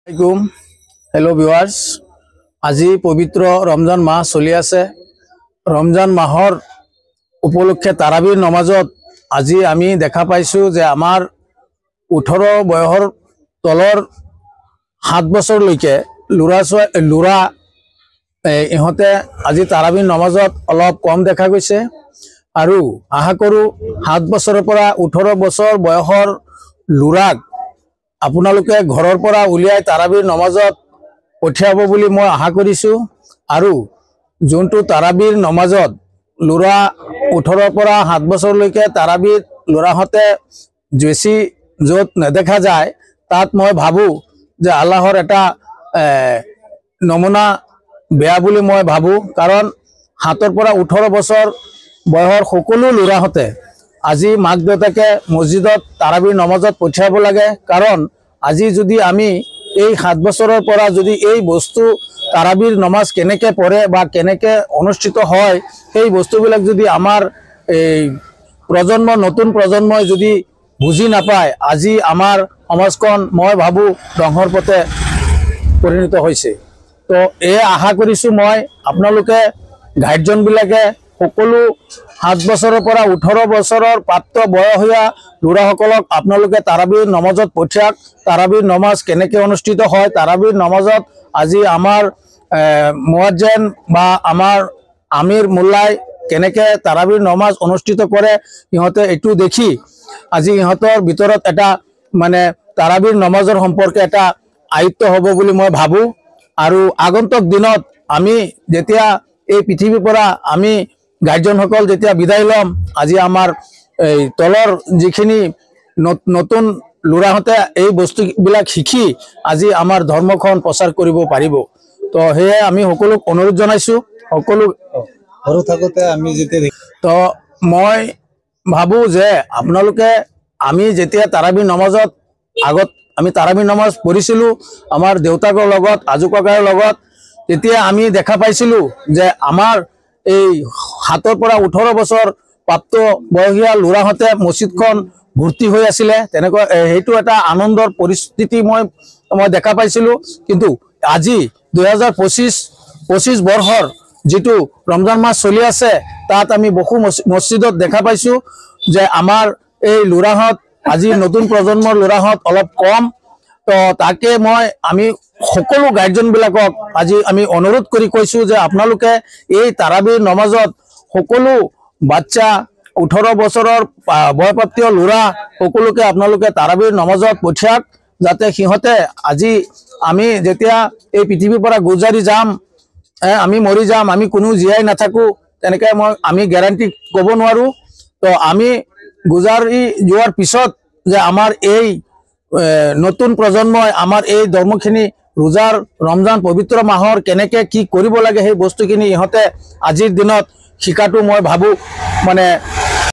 hello viewers আজি पवित्र रमजान माह चलि आछे रमजान माहर उपलक्षे ताराबीर नमाजत আজি आमी देखा पाइछु जे आमार 18 बयसर तलर 7 बছर लैके लुरा इहते আজি ताराबीर नमाजत अलप कम देखा गइছে आरु आशा करू 7 बছৰৰ পৰা 18 बছৰ बयसर लुराक আপোনালোকে ঘৰৰ পৰা উলিয়াই তাৰাবীৰ নমাজত পঠিয়াব বুলি মই আশা কৰিছো আৰু যোনটো তাৰাবীৰ নমাজত লুৰা 18 পৰা 7 বছৰলৈকে তাৰাবীৰ লুৰাহতে জেসি যত নেদেখা যায় তাত মই ভাবো যে আল্লাহৰ এটা নমুনা বেয়া বুলি মই ভাবো কাৰণ 7 পৰা 18 বছৰ বয়সৰ সকলো লুৰাহতে আজি মাক দেউতাকে মসজিদত তাৰাবীৰ নমাজত পঠিয়াব লাগে কাৰণ আজি যদি আমি এই 7 বছৰৰ পৰা যদি এই বস্তু তারাবীর নমাজ কেনেকে পড়ে বা কেনেকে অনুষ্ঠিত হয় এই বস্তুবিলাক যদি আমাৰ এই প্ৰজন্ম নতুন প্ৰজন্মই যদি বুজি নাপায় আজি আমাৰ সমাজখন মই ভাবো ধ্বংসৰ পথে পৰিণত হৈছে তো এই আশা কৰিছো মই আপোনালোকে গাৰ্জেন বিলাকে সকলো 7 বছৰৰ পৰা 18 বছৰৰ প্ৰাপ্ত বয়সীয়া লুৰাসকলক আপোনালোকে তাৰাবীৰ নমাজত পঠিয়াক তাৰাবীৰ নমাজ কেনেকে অনুষ্ঠিত হয় তাৰাবীৰ নমাজত আজি আমাৰ মুয়াজ্জিন বা আমাৰ আমিৰ মুল্লাই কেনেকে তাৰাবীৰ নমাজ অনুষ্ঠিত কৰে ইহতে এটু দেখি আজি ইহতৰ ভিতৰত এটা মানে তাৰাবীৰ নমাজৰ সম্পৰ্কে এটা আয়ত্ত হ'ব বুলি মই ভাবো আৰু আগন্তুক দিনত আমি যেতিয়া এই পৃথিৱীৰ পৰা আমি গাৰ্জেন সকল যেতিয়া বিদায় লম আজি আমাৰ এই তলৰ যিখিনি নতুন লুৰাহতে এই বস্তুবিলাক শিকি আজি আমাৰ ধৰ্মখন প্ৰচাৰ কৰিব পাৰিব তো হে আমি সকলোক অনুৰোধ জনাইছো সকলো সৰু থাকোতে আমি যেতিয়া তো মই ভাবো যে আপোনালোকে আমি যেতিয়া তাৰাবীৰ নমাজত আগত আমি তাৰাবীৰ নমাজ পঢ়িছিলো আমাৰ দেউতাকৰ লগত আজু ককাৰ লগত তেতিয়া আমি দেখা পাইছিলো যে আমাৰ এই 7 পৰা 18 বছৰ প্ৰাপ্ত বয়সীয়া লুৰাহতে মসজিদখন ভৰ্তি হৈ আছিল তেনেকৈ হেতু এটা আনন্দৰ পৰিস্থিতি মই দেখা পাইছিলো কিন্তু আজি 2025 বৰ্ষৰ যেটো ৰমজান মাস চলি আছে তাত আমি বহু মসজিদত দেখা পাইছো যে আমাৰ এই লুৰাহত আজি নতুন প্ৰজন্মৰ লুৰাহত অলপ কম তো তাকে মই আমি সকলো গাৰ্জেন বিলাকক আজি আমি অনুৰোধ কৰি কৈছো যে আপোনালোকে এই তাৰাবীৰ নমাজত সকলো বাচ্চা 18 বছৰৰ বয়প্ৰাপ্ত লুৰা সকলোকে আপোনালোকে তাৰাবীৰ নমাজত পঠিয়াক যাতে সিহতে আজি আমি যেতিয়া এই পৃথিৱীৰ পৰা গুজাৰি যাম আমি মৰি যাম আমি কোনো জীয়াই নাথাকো তেনেকৈ আমি গ্যাৰান্টি ক'ব নোৱাৰো তো আমি গুজাৰি যোৱাৰ পিছত যে আমাৰ এই নতুন প্ৰজন্মই আমাৰ এই ধৰ্মখিনি रोजार रमजान पवित्र माहर केनेके की करिब लागे हे बस्तुखिनि इहते आजिर दिनत शिकाटो मैं भाबो माने